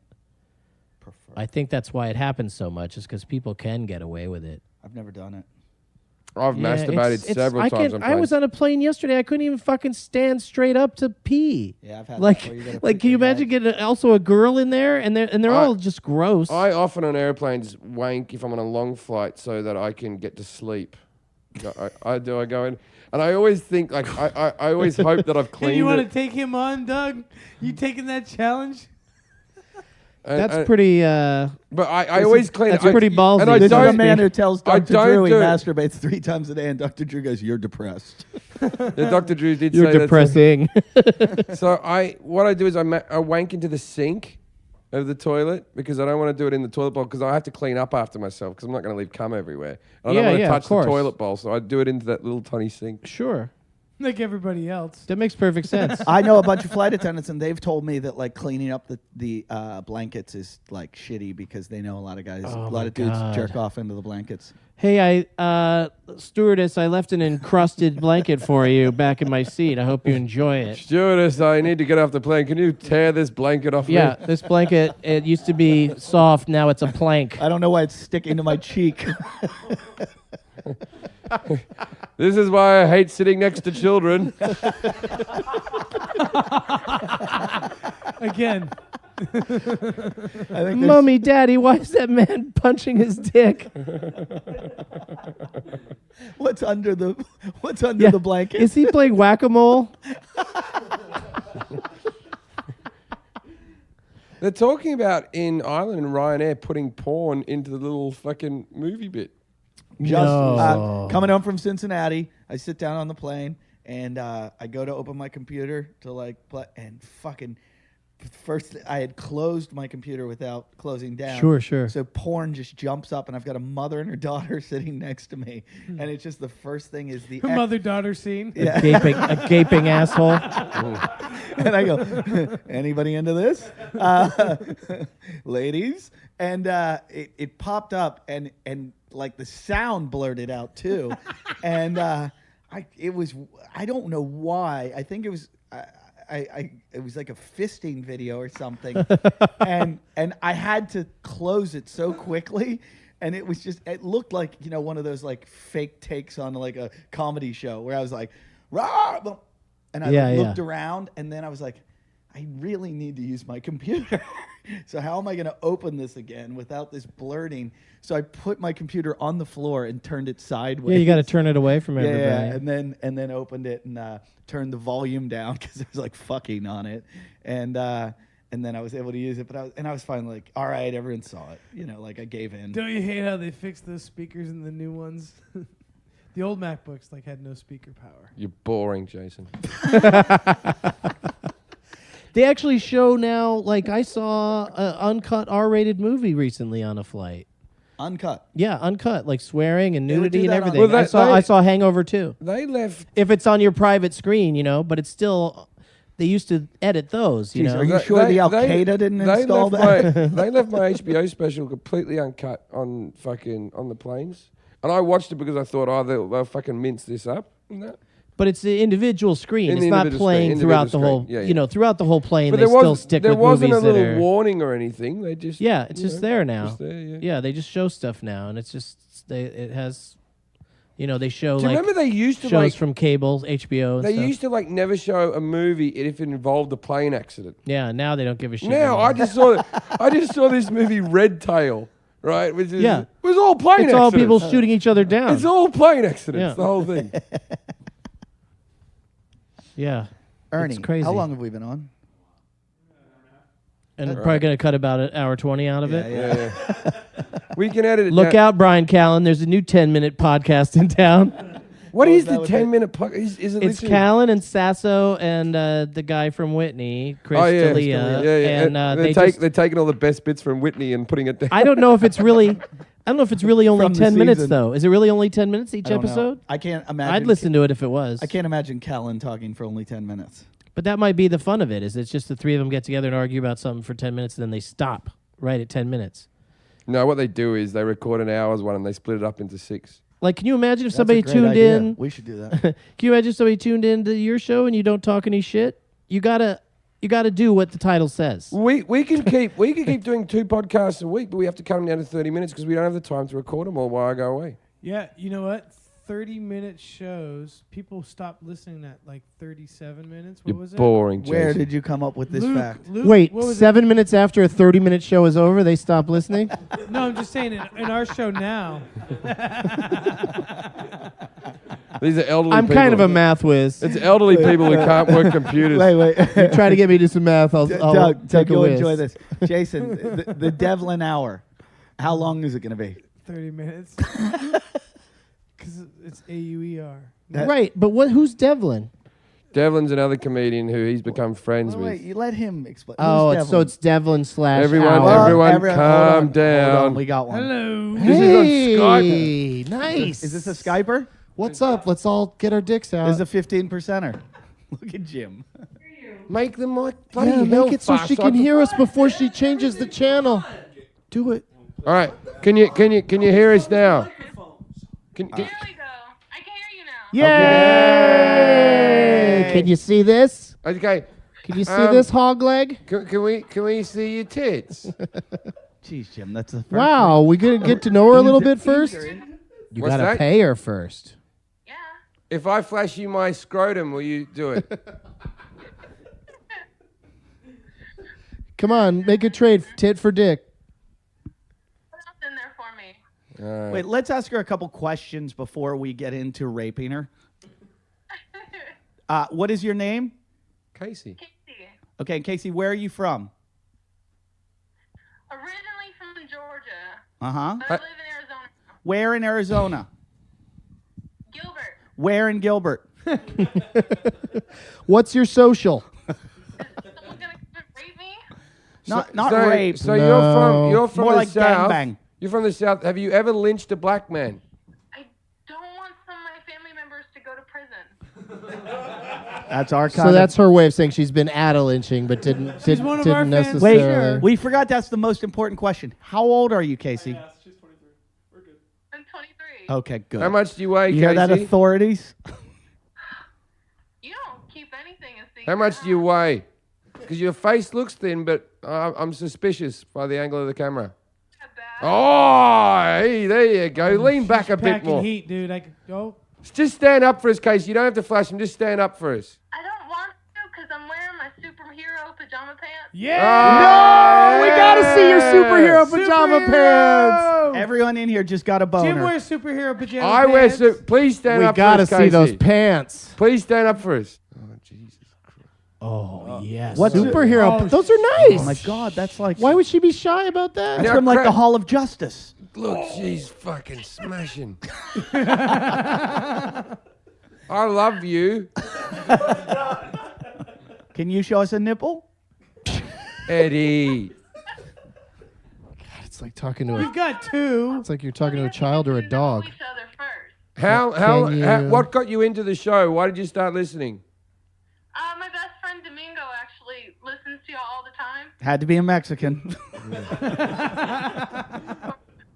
I think that's why it happens so much is because people can get away with it. I've never done it. I've masturbated several times on I was planes. on a plane yesterday. I couldn't even fucking stand straight up to pee. Yeah, I've had like, that where you gotta like, put can you your imagine getting also a girl in there and they're all just gross. I often on airplanes wank if I'm on a long flight so that I can get to sleep. I go in, and I always think like I always hope that I've Hey, cleaned you want it. to take him on, Doug? You taking that challenge? That's pretty. But I always clean. That's it. pretty ballsy. And I This is don't. a man who tells I Dr. don't Drew he do it. masturbates 3 times a day, and Dr. Drew goes, "You're depressed." The Dr. Drew did You're say depressing. So what I do is I wank into the sink of the toilet because I don't want to do it in the toilet bowl because I have to clean up after myself because I'm not going to leave cum everywhere. I don't want to of touch the course. toilet bowl, so I do it into that little tiny sink. Sure, Like everybody else. that makes perfect sense. I know a bunch of flight attendants, and they've told me that like cleaning up the blankets is like shitty because they know a lot of guys, a lot of dudes God. jerk off into the blankets. Hey, stewardess, I left an encrusted blanket for you back in my seat. I hope you enjoy it. Stewardess, I need to get off the plane. Can you tear this blanket off Yeah, me? this blanket, it used to be soft. Now it's a plank. I don't know why it's sticking to my cheek. This is why I hate sitting next to children. Again. I think there's- Mommy, Daddy, why is that man punching his dick? what's under the Yeah. the blanket? Is he playing whack-a-mole? They're talking about in Ireland and Ryanair putting porn into the little fucking movie bit. Just No. coming home from Cincinnati, I sit down on the plane and I go to open my computer to like play, and fucking first I had closed my computer without closing down. Sure. So porn just jumps up, and I've got a mother and her daughter sitting next to me, and it's just the first thing is the Mother-daughter scene. Yeah. A gaping asshole. And I go, anybody into this, ladies? And it popped up, and like the sound blurted out too, and I don't know why. I think it was it was like a fisting video or something, and I had to close it so quickly. And it looked like, one of those like fake takes on like a comedy show where I was like, rah, and I looked around, and then I was like, I really need to use my computer. So how am I going to open this again without this blurting? So I put my computer on the floor and turned it sideways. Yeah, you got to turn it away from everybody. Yeah, and then opened it and turned the volume down because there was like fucking on it, and then I was able to use it. But I was finally like, all right, everyone saw it. Like I gave in. Don't you hate how they fixed those speakers in the new ones? The old MacBooks like had no speaker power. You're boring, Jason. They actually show now, like I saw an uncut R-rated movie recently on a flight. Uncut. Yeah, uncut, like swearing and They would nudity do and that on- everything. Well, I saw Hangover 2. They left. If it's on your private screen, but it's still, they used to edit those, Jeez, are you sure the Al Qaeda didn't install that? They left my HBO special completely uncut on the planes, and I watched it because I thought, they'll fucking mince this up. No. But it's an individual screen. It's not Individual playing screen, throughout the individual whole. screen. Yeah, You know, throughout the whole plane, But they still stick there with wasn't movies a little that are. warning or anything. They just Yeah, it's just there now. Just there, yeah. They just show stuff now, and it's just it has. You know, they show Do you like remember they used to shows like from cable, HBO. And they stuff. used to like never show a movie if it involved a plane accident. Yeah, now they don't give a shit. Now anymore. I just saw this movie Red Tail, right? Which is Yeah. it was all plane it's accidents. all people shooting each other down. It's all plane accidents. Yeah. The whole thing. Yeah, Ernie, it's crazy. how long have we been on? And probably gonna cut about an hour 20 out of it. Yeah. We can edit it. Look down. out, Brian Callen. There's a new 10-minute podcast in town. What is the with 10-minute podcast? Is it It's literally- Callen and Sasso and the guy from Whitney, Chris Oh yeah, D'Elia. yeah. And they're taking all the best bits from Whitney and putting it down. I don't know if it's really. I don't know if it's really only From the 10 minutes season. though. Is it really only 10 minutes each I don't know. episode? I can't imagine. I'd listen to it if it was. I can't imagine Callan talking for only 10 minutes. But that might be the fun of it. Is it's just the three of them get together and argue about something for 10 minutes, and then they stop right at 10 minutes. No, what they do is they record an hour's one and they split it up into 6. Like, can you imagine if That's somebody a great tuned idea. in? We should do that. Can you imagine if somebody tuned into your show and you don't talk any shit? You gotta do what the title says. We can keep doing 2 podcasts a week, but we have to cut them down to 30 minutes because we don't have the time to record them all while I go away. Yeah, you know what? 30-minute shows. People stop listening at like 37 minutes. What You're was it? boring, Jason. Where did you come up with this fact? Luke, Wait, what was 7 minutes after a 30-minute show is over, they stop listening? it? No, I'm just saying in our show now. These are elderly I'm people. kind of a math whiz. It's elderly people who can't work computers. Wait. You try to get me to some math, I'll Doug, take a you'll whiz. enjoy this. Jason, the Devlin hour. How long is it going to be? 30 minutes. Because it's AUER. Right, but who's Devlin? Devlin's another comedian who he's become friends Wait, with. you let him explain. Oh, Who's so it's Devlin / Everyone, Hour. everyone, hold calm on, down. Hold on, we got one. Hello. This is on Hey, nice. Is this a Skyper? What's up? Let's all get our dicks out. This is a 15%er. Look at Jim. Make the mic bloody Yeah, hell make it so fast she I can hear us before she changes the channel. Do it. All right, can you hear us now? Can, There we go. I can hear you now. Yay! Can you see this? okay. Can you see this hog leg? Can we see your tits? Jeez, Jim, that's the first Wow, we gonna get to know her a little bit first. You What's gotta that? pay her first. Yeah. If I flash you my scrotum, will you do it? Come on, make a trade, tit for dick. Put something in there for me. Wait, let's ask her a couple questions before we get into raping her. What is your name? Casey. Casey. Okay, Casey, where are you from? Originally from Georgia. Uh-huh. But I live in Arizona. Where in Arizona? Gilbert. Where in Gilbert? What's your social? Someone's gonna come and rape me? Not so, rape. So No. you're from More the like south. gangbang. You're from the south. Have you ever lynched a black man? I don't want some of my family members to go to prison. That's our kind So of... that's her way of saying she's been at a lynching, but didn't one of our didn't fans. necessarily. Wait, we forgot that's the most important question. How old are you, Casey? I'm 23. Okay, good. How much do you weigh, You hear that, Casey? authorities? You don't keep anything a secret. How much do you weigh? Because your face looks thin, but I'm suspicious by the angle of the camera. Not bad. Oh, hey, there you go. Lean back a bit Packing more. heat, dude. I could go. Just stand up for us, Casey. You don't have to flash him. Just stand up for us. I don't want to because I'm wearing my superhero pajama pants. Yeah. No, we gotta see your superhero pajama pants. Everyone in here just got a boner. Jim wears superhero pajama I pants. wear. Please stand We up gotta for us, see Casey. those pants. Please stand up for us. Oh, Jesus Christ. Oh yes, What's it- superhero? Oh, those are nice. Oh my God, that's like... Why would she be shy about that? That's Now, from like the crap. Hall of Justice. Look, she's fucking smashing. I love you, Can you show us a nipple? Eddie. It's like talking to We've got two. It's like you're talking to a child or a dog. Each other first. How Can you- what got you into the show? Why did you start listening? My best friend Domingo actually listens to y'all all the time. Had to be a Mexican. I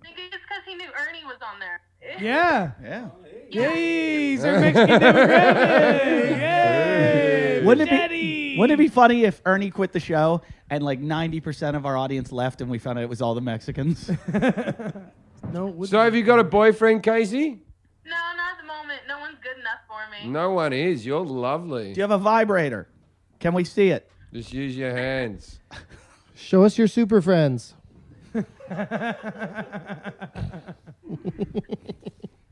think it's because he knew Ernie was on there. Yeah. Yeah. Yay, he's our Mexican demographic. Yay, Wouldn't Daddy. it be funny if Ernie quit the show and like 90% of our audience left and we found out it was all the Mexicans? No. So have you got a boyfriend, Casey? No, not at the moment. No one's good enough for me. No one is. You're lovely. Do you have a vibrator? Can we see it? Just use your hands. Show us your super friends. I'm alone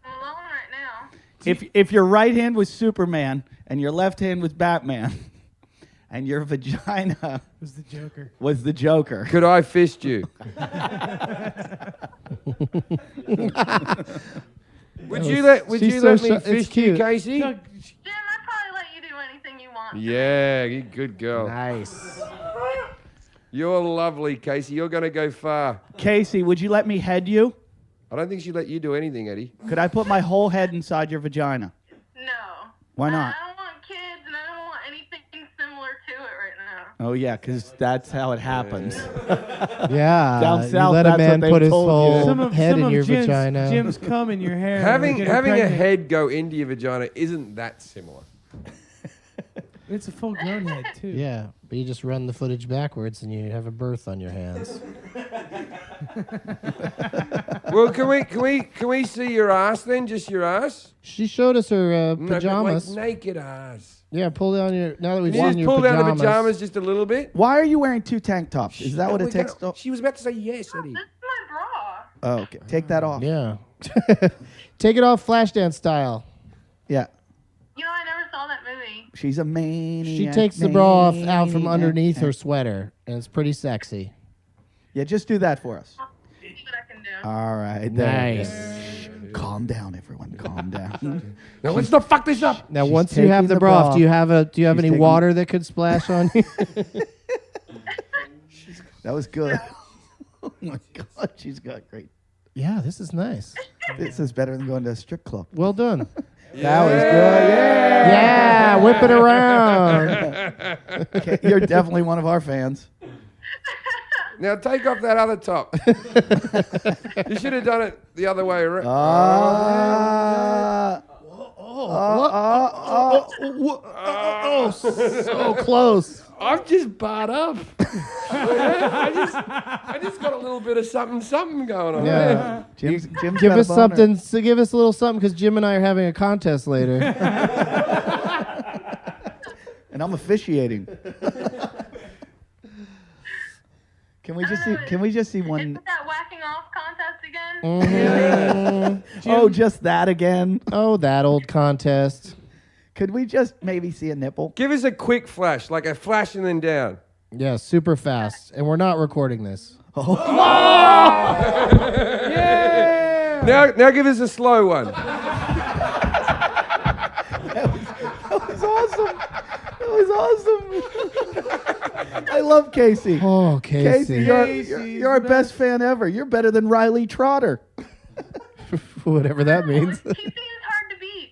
right now. If your right hand was Superman and your left hand was Batman and your vagina was the Joker. was the Joker. Could I fist you? Would you let me fist you, Casey? Jim, I'd probably let you do anything you want. Yeah, you good girl. Nice. You're lovely, Casey. You're going to go far. Casey, would you let me head you? I don't think she'd let you do anything, Eddie. Could I put my whole head inside your vagina? No. Why not? I don't want kids, and I don't want anything similar to it right now. Oh, yeah, because that's how it happens. Yeah. Down you south, let a that's man what they put his told you. whole head in your vagina. Jim's cum in your hair. Having Get her a pregnant. head go into your vagina isn't that similar. It's a full grown head, too. Yeah, but you just run the footage backwards and you have a birth on your hands. Well, can we see your ass then? Just your ass? She showed us her No, but, pajamas. like naked ass. Yeah, pull down your. Now that we've Can you seen just your pull down pajamas. the pajamas just a little bit? Why are you wearing 2 tank tops? Is that what No, it takes? She was about to say yes, Eddie. This is my bra. Oh, okay. Take that off. Yeah. Take it off Flashdance style. Yeah. You know, I never saw that movie. She's a maniac. She takes the bra off out from maniac. underneath her sweater, and it's pretty sexy. Yeah, just do that for us. See what I can do. All right. there. Nice. Shh, calm down, everyone. Calm down. Now let's not fuck this up. Now, She's once you have taking the the bra bra off, do you have She's any taking- water that could splash on you? That was good. Oh my God, she's got great. Yeah, this is nice. This is better than going to a strip club. Well done. That was good. Yeah. Yeah, whip it around. Okay, you're definitely one of our fans. Now take off that other top. You should have done it the other way around. So close. I'm just barred up. I just got a little bit of something going on. Yeah. Jim's Give got a us boner. something. So give us a little something because Jim and I are having a contest later. And I'm officiating. Can we just see one? Is it that whacking off contest again? Oh, just that again? Oh, that old contest. Could we just maybe see a nipple? Give us a quick flash, like a flash and then down. Yeah, super fast. And we're not recording this. Now give us a slow one. That was awesome. That was awesome. I love Casey. Oh, Casey, you're our best fan ever. You're better than Riley Trotter. Whatever that means. He seems hard to beat.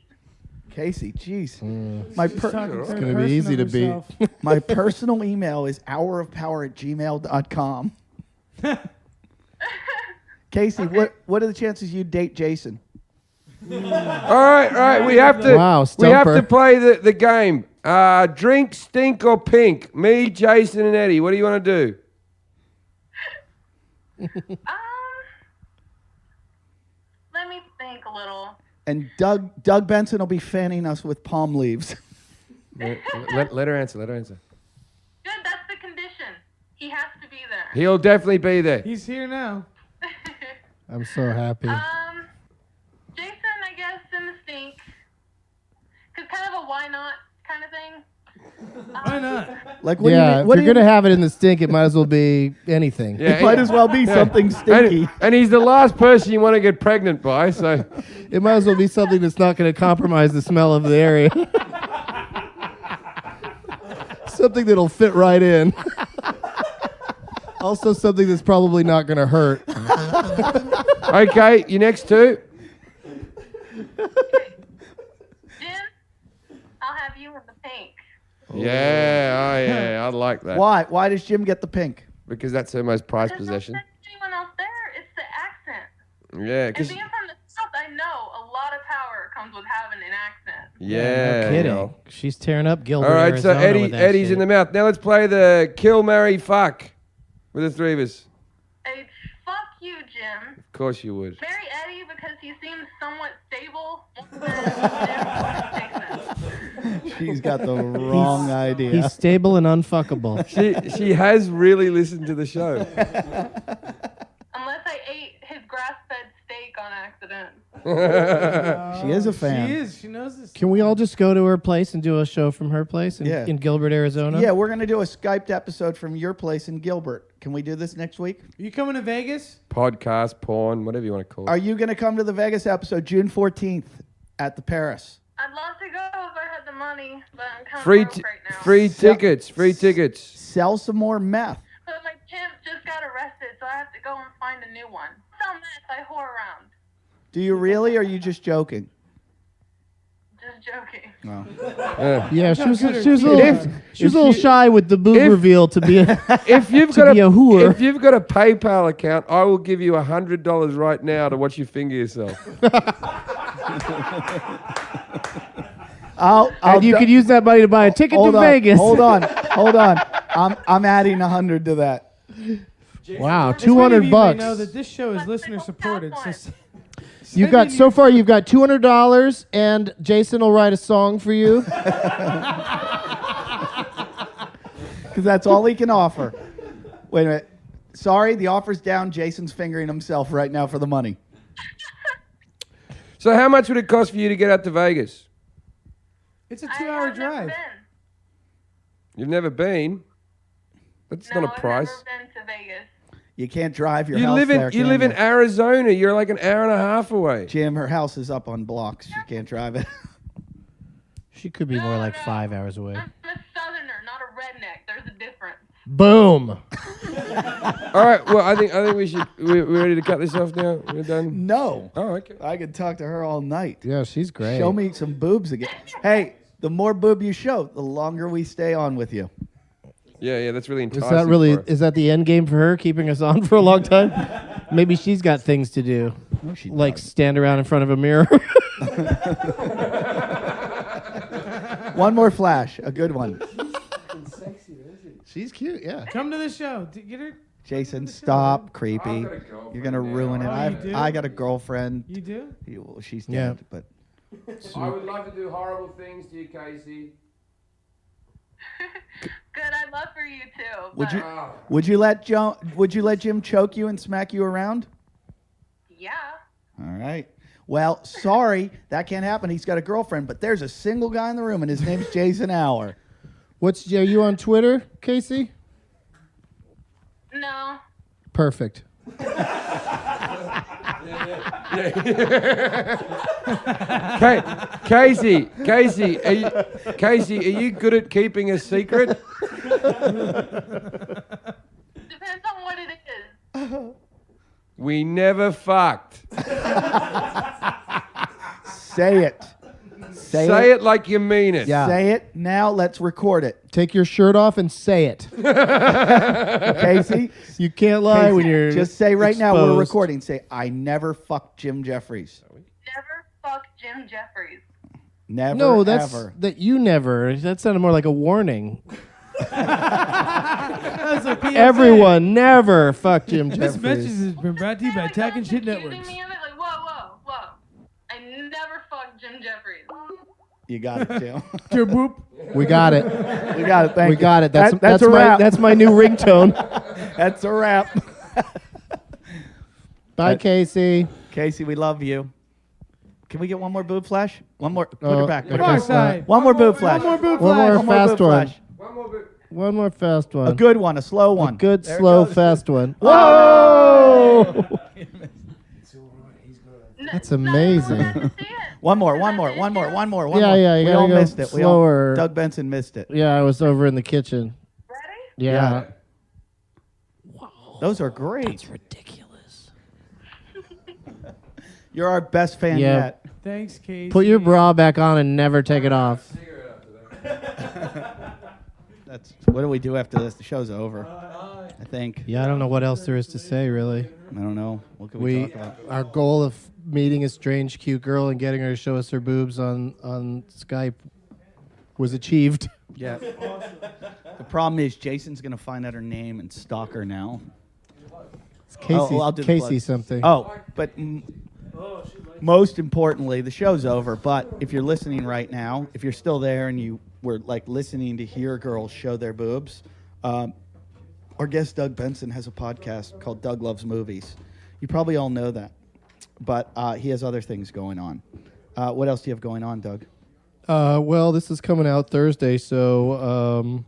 Casey, jeez. Mm. My She's talking It's third going to be person easy of to beat. herself. my personal email is hourofpower@gmail.com. Casey, what are the chances you date Jason? All right. We have to. Wow, we have stumper. to play the game. Drink, stink, or pink. Me, Jason, and Eddie. What do you want to do? Let me think a little. And Doug Benson will be fanning us with palm leaves. Let her answer. Good, that's the condition. He has to be there. He'll definitely be there. He's here now. I'm so happy. Jason, I guess, in the stink. Because kind of a why not kind of thing. Why not? Like, what Yeah, do you, if what you're do you, going to have it in the stink, it might as well be anything. it might as well be something stinky. And he's the last person you want to get pregnant by. So It might as well be something that's not going to compromise the smell of the area. Something that'll fit right in. Also something that's probably not going to hurt. okay, you next two. Jim, I'll have you in the pink. Yeah, I like that. Why? Why does Jim get the pink? Because that's her most prized There's possession. not anyone else there. It's the accent. Yeah, And because being from the South, I know a lot of power comes with having an accent. Yeah. No kidding. y'all. She's tearing up Gilbert, All right, so Arizona with that Eddie's shit. in the mouth. Now let's play the kill, marry, fuck with the three of us. Hey, fuck you, Jim. Of course you would. Marry Eddie because he seems somewhat stable. She's got the wrong idea. He's stable and unfuckable. She has really listened to the show. Unless I ate his grass-fed steak on accident. She is a fan. She is. She knows this. Can we all just go to her place and do a show from her place in, Yeah. in Gilbert, Arizona? Yeah, we're going to do a Skyped episode from your place in Gilbert. Can we do this next week? Are you coming to Vegas? Podcast, porn, whatever you want to call it. Are you going to come to the Vegas episode June 14th at the Paris? I'd love to go if I had the money, but I'm kind of Free, broke right now. free tickets. Free tickets. Sell some more meth. But my pimp just got arrested, so I have to go and find a new one. Sell meth, I whore around. Do you really, or are you just joking? Just joking. No. Yeah, she was a If- little shy with the boob if- reveal to be a If you've to got be a whore. if you've got a PayPal account, I will give you $100 right now to watch you finger yourself. and you could use that money to buy a ticket hold to on, Vegas. Hold on, hold on. I'm adding 100 to that. Wow, Just many of you may $200. know that this show is listener supported. So You've got so far. You've got $200, and Jason will write a song for you. Because that's all he can offer. Wait a minute. Sorry, the offer's down. Jason's fingering himself right now for the money. So how much would it cost for you to get out to Vegas? It's a 2-hour drive. You've never been. That's not a price. I've never been to Vegas. You can't drive your You house live there, in you can live in Arizona. You're like an hour and a half away. Jim, her house is up on blocks. You can't drive it. She could be more like 5 hours away. I'm a southerner, not a redneck. There's a difference. Boom. All right. Well, I think we should. We're ready to cut this off now. We're done. No. Oh, okay. I could talk to her all night. Yeah, she's great. Show me some boobs again. Hey, the more boob you show, the longer we stay on with you. Yeah, that's really enticing. Is that really? for her. Is that the end game for her, keeping us on for a long time? Maybe she's got things to do, No, she like doesn't. stand around in front of a mirror. One more flash, a good one. She's cute. Yeah. Come to the show. Get her. Jason, stop, creepy. You're gonna ruin it. Oh, you do? I got a girlfriend. You do? Well, she's Yeah. dead, but I would love to do horrible things to you, Casey. Good, I'd love for you too. would but you would you let Jim choke you and smack you around? Yeah. All right. Well, sorry, that can't happen. He's got a girlfriend, but there's a single guy in the room, and his name's Jason Hour. Are you on Twitter, Casey? No. Perfect. Casey, are you good at keeping a secret? Depends on what it is. We never fucked. Say it. Say it like you mean it. Yeah. Say it now. Let's record it. Take your shirt off and say it. Casey, You can't lie Casey, when you're just say right now we're exposed. recording. Say I never fucked Jim Jeffries. Never fuck Jim Jeffries. Never. No, that's ever. that you never. That sounded more like a warning. That's a PSA. Everyone never fuck Jim This Jeffries. message has been brought to you by Talking Shit Accusing Networks. me of it, like, whoa. I never fucked Jim Jeffries. You got it, Jim. Whoop. We got it. We got it. Thank We you. got it. That's that's a my wrap. that's my new ringtone. That's a wrap. Bye, Casey. Casey, we love you. Can we get one more boob flash? One more. Put her back. I Put her guess back. not. One more boob flash. One more boob One flash. more One more fast boob one. flash. One more fast one. A good one. A slow one. A good, There it slow, goes. fast one. Whoa! That's amazing. One more. One more. One more. One more. One Yeah, more. yeah, you we gotta all go missed it. We all, slower. Doug Benson missed it. Yeah, I was over in the kitchen. Ready? Yeah. Those are great. That's ridiculous. You're our best fan Yeah. yet. Thanks, Casey. Put your bra back on and never take it off. That's what do we do after this? The show's over. I think. Yeah, I don't know what else there is to say, really. I don't know. What can we talk about? Our goal of meeting a strange, cute girl and getting her to show us her boobs on Skype was achieved. Yeah. The problem is Jason's gonna find out her name and stalk her now. It's Casey, I'll do the Casey plug. something. Oh, but most importantly, the show's over. But if you're listening right now, if you're still there and you were like listening to hear girls show their boobs, our guest Doug Benson has a podcast called Doug Loves Movies. You probably all know that, but he has other things going on. What else do you have going on, Doug? Well, this is coming out Thursday, so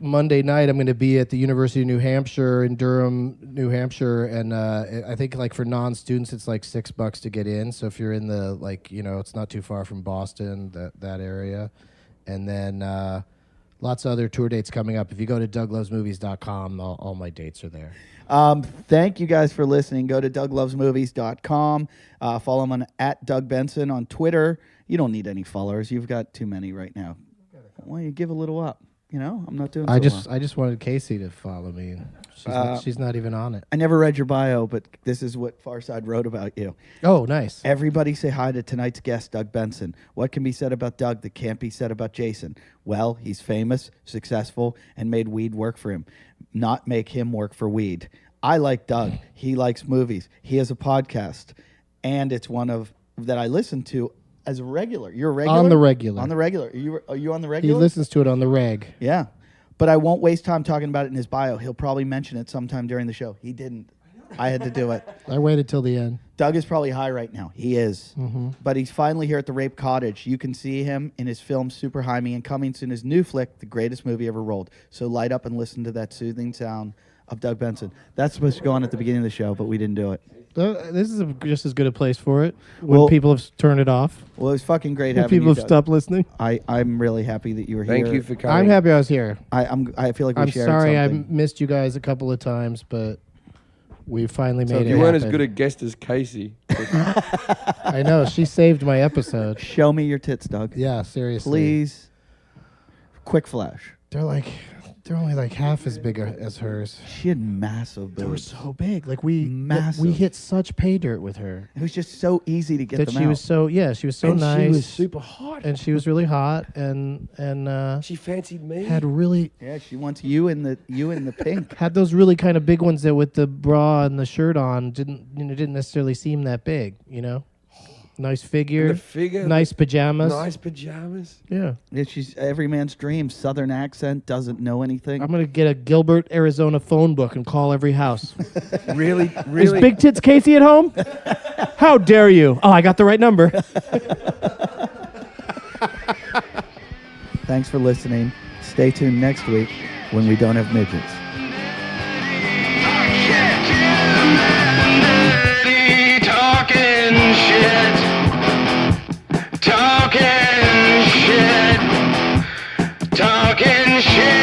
Monday night I'm going to be at the University of New Hampshire in Durham, New Hampshire, and I think like for non-students it's like $6 to get in. So if you're in the it's not too far from Boston, that area, and then lots of other tour dates coming up. If you go to douglovesmovies.com, all my dates are there. Thank you guys for listening. Go to douglovesmovies.com. Follow him on @DougBenson on Twitter. You don't need any followers. You've got too many right now. Why don't you give a little up? You know, I'm not doing so well. I just wanted Casey to follow me. She's not even on it. I never read your bio, but this is what Farside wrote about you. Oh, nice. Everybody say hi to tonight's guest, Doug Benson. What can be said about Doug that can't be said about Jason? Well, he's famous, successful, and made weed work for him, not make him work for weed. I like Doug. He likes movies. He has a podcast, and it's one of that I listen to as a regular. You're a regular? On the regular. On the regular. Are you on the He regular? listens to it on the reg. Yeah. But I won't waste time talking about it in his bio. He'll probably mention it sometime during the show. He didn't. I had to do it. I waited till the end. Doug is probably high right now. He is. Mm-hmm. But he's finally here at the Rape Cottage. You can see him in his film Super High Me and coming soon his new flick, The Greatest Movie Ever Rolled. So light up and listen to that soothing sound of Doug Benson. That's supposed to go on at the beginning of the show, but we didn't do it. This is just as good a place for it when Well- people have turned it off. Well, it was fucking great When having people you, have Doug. stopped listening. I'm really happy that you were Thank here. you for coming. I'm happy I was here. I feel like we I'm shared sorry something. I missed you guys a couple of times, but we finally made it You weren't as happen. good a guest as Casey. I know. She saved my episode. Show me your tits, Doug. Yeah, seriously. Please. Quick flash. They're only like half as big as hers. She had massive boobs. They were so big. Like we Massive. we hit such pay dirt with her. It was just so easy to get That them she out. was so she was so And nice. she was super hot. And she was really hot and She fancied me. had really Yeah, she wants you in the pink. had those really kind of big ones that with the bra and the shirt on didn't necessarily seem that big, you know? Nice figure. And the figure. Nice pajamas. Nice pajamas. Yeah. Yeah, she's every man's dream. Southern accent, doesn't know anything. I'm going to get a Gilbert, Arizona phone book and call every house. Really? Is Big Tits Casey at home? How dare you? Oh, I got the right number. Thanks for listening. Stay tuned next week when we don't have midgets. Talking shit. Talking shit. Talking shit.